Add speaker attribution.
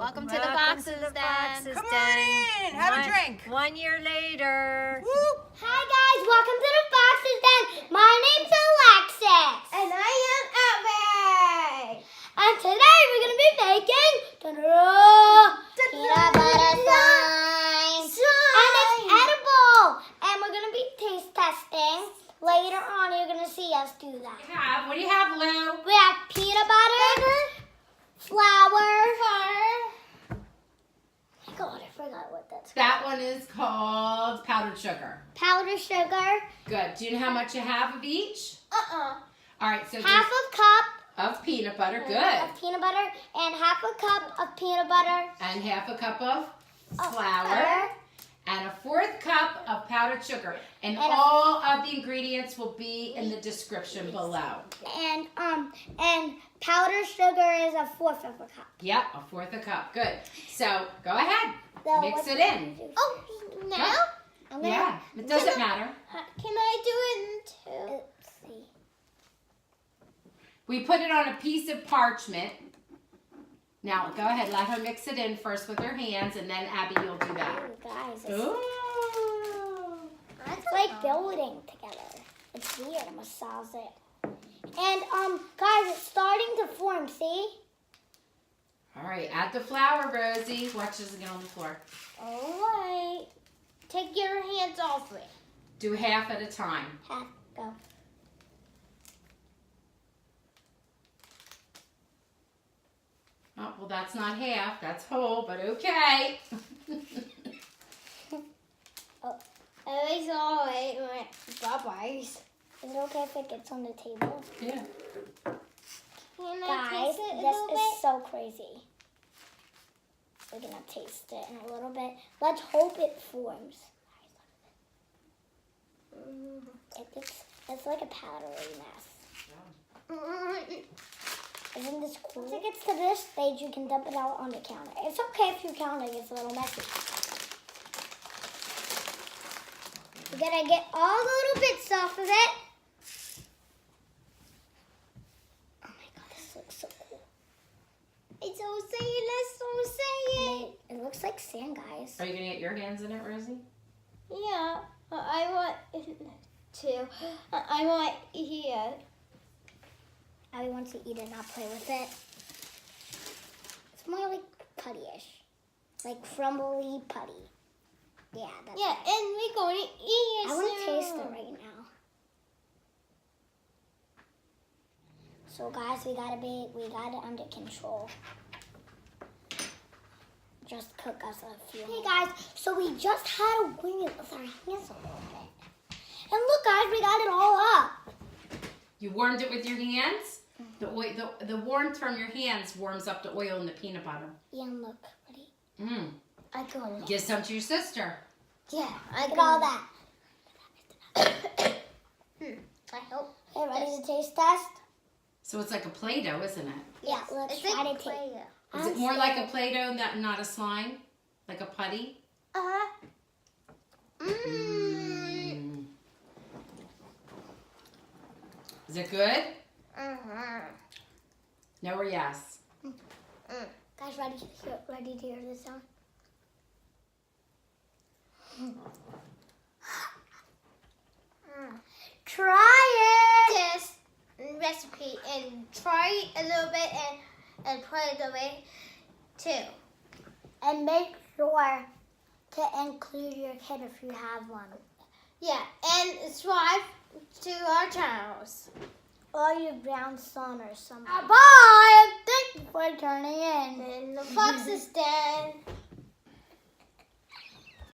Speaker 1: Welcome to the Fox's Den.
Speaker 2: Come on in. Have a drink.
Speaker 1: 1 year later.
Speaker 2: Woo.
Speaker 3: Hi guys, welcome to the Fox's Den. My name's Alexis.
Speaker 4: And I am Abby.
Speaker 3: And today we're going to be making peanut butter slime. And it's edible. And we're going to be taste testing. Later on, you're going to see us do that.
Speaker 1: What do you have, Lou?
Speaker 3: We have peanut butter, flour. God, I forgot what that's called.
Speaker 1: That one is called powdered sugar.
Speaker 3: Powdered sugar.
Speaker 1: Good. Do you know how much you have of each?
Speaker 4: Uh-uh.
Speaker 1: All right, so
Speaker 3: Half a cup
Speaker 1: of peanut butter. Good.
Speaker 3: of peanut butter and half a cup of peanut butter.
Speaker 1: And half a cup of flour. And a 1/4 cup of powdered sugar. And all of the ingredients will be in the description below.
Speaker 3: And powdered sugar is a 1/4 of a cup.
Speaker 1: Yep, a 1/4 a cup. Good. So go ahead.
Speaker 3: So
Speaker 1: Mix it in.
Speaker 4: Oh, now?
Speaker 3: I'm gonna,
Speaker 1: Yeah, it doesn't matter.
Speaker 4: Can I do it too?
Speaker 3: Let's see.
Speaker 1: We put it on a piece of parchment. Now, go ahead. Let her mix it in first with her hands, and then, Abby, you'll do that.
Speaker 3: Ooh, guys,
Speaker 1: Ooh.
Speaker 3: it's like building together. It's weird. I'm gonna massage it. And guys, it's starting to form. See?
Speaker 1: All right, add the flour, Rosie. Watch this get on the floor.
Speaker 4: All right. Take your hands off it.
Speaker 1: Do half at a time.
Speaker 3: Half. Go.
Speaker 1: Oh, well, that's not half. That's whole, but okay.
Speaker 4: I saw it went bye-byes.
Speaker 3: Is it okay if it gets on the table?
Speaker 1: Yeah.
Speaker 4: Can I
Speaker 3: Guys,
Speaker 4: taste it a
Speaker 3: this
Speaker 4: little
Speaker 3: is
Speaker 4: bit?
Speaker 3: so crazy. We're gonna taste it in a little bit. Let's hope it forms. It's like a powdery mess. Isn't this cool? Once it gets to this stage, you can dump it out on the counter. It's okay if your counter gets a little messy. You gotta get all the little bits off of it. Oh my god, this looks so cool.
Speaker 4: It's so saying, let's so say it.
Speaker 3: It looks like sand, guys.
Speaker 1: Are you going to get your hands in it, Rosie?
Speaker 4: Yeah, I want to. I want here.
Speaker 3: Abby wants to eat it, not play with it. It's more like putty-ish. Like crumbly putty. Yeah, that's
Speaker 4: Yeah, and we're going to eat it
Speaker 3: I want to
Speaker 4: soon.
Speaker 3: taste it right now. So guys, we got it under control. Just cook us a few. Hey guys, so we just had to wing it with our hands a little bit. And look guys, we got it all up.
Speaker 1: You warmed it with your hands? The warmth from your hands warms up the oil in the peanut butter.
Speaker 3: Yeah, and look, ready?
Speaker 1: Mm.
Speaker 3: I go.
Speaker 1: Give some to your sister.
Speaker 3: Yeah, I got all that.
Speaker 4: I hope.
Speaker 3: Okay, ready to taste test?
Speaker 1: So it's like a Play-Doh, isn't it?
Speaker 3: Yeah, let's
Speaker 4: It's
Speaker 3: try
Speaker 4: like
Speaker 3: to taste.
Speaker 4: Play-Doh.
Speaker 1: Is it more like a Play-Doh, not a slime? Like a putty? Mm. Is it good? No or yes?
Speaker 3: Guys, ready to hear this sound? Try it!
Speaker 4: This recipe and try it a little bit and put it away too.
Speaker 3: And make sure to include your kid if you have one.
Speaker 4: Yeah, and subscribe to our channels.
Speaker 3: Or your brown son or something. Bye! Thank you for turning in.
Speaker 4: And the Fox's Den.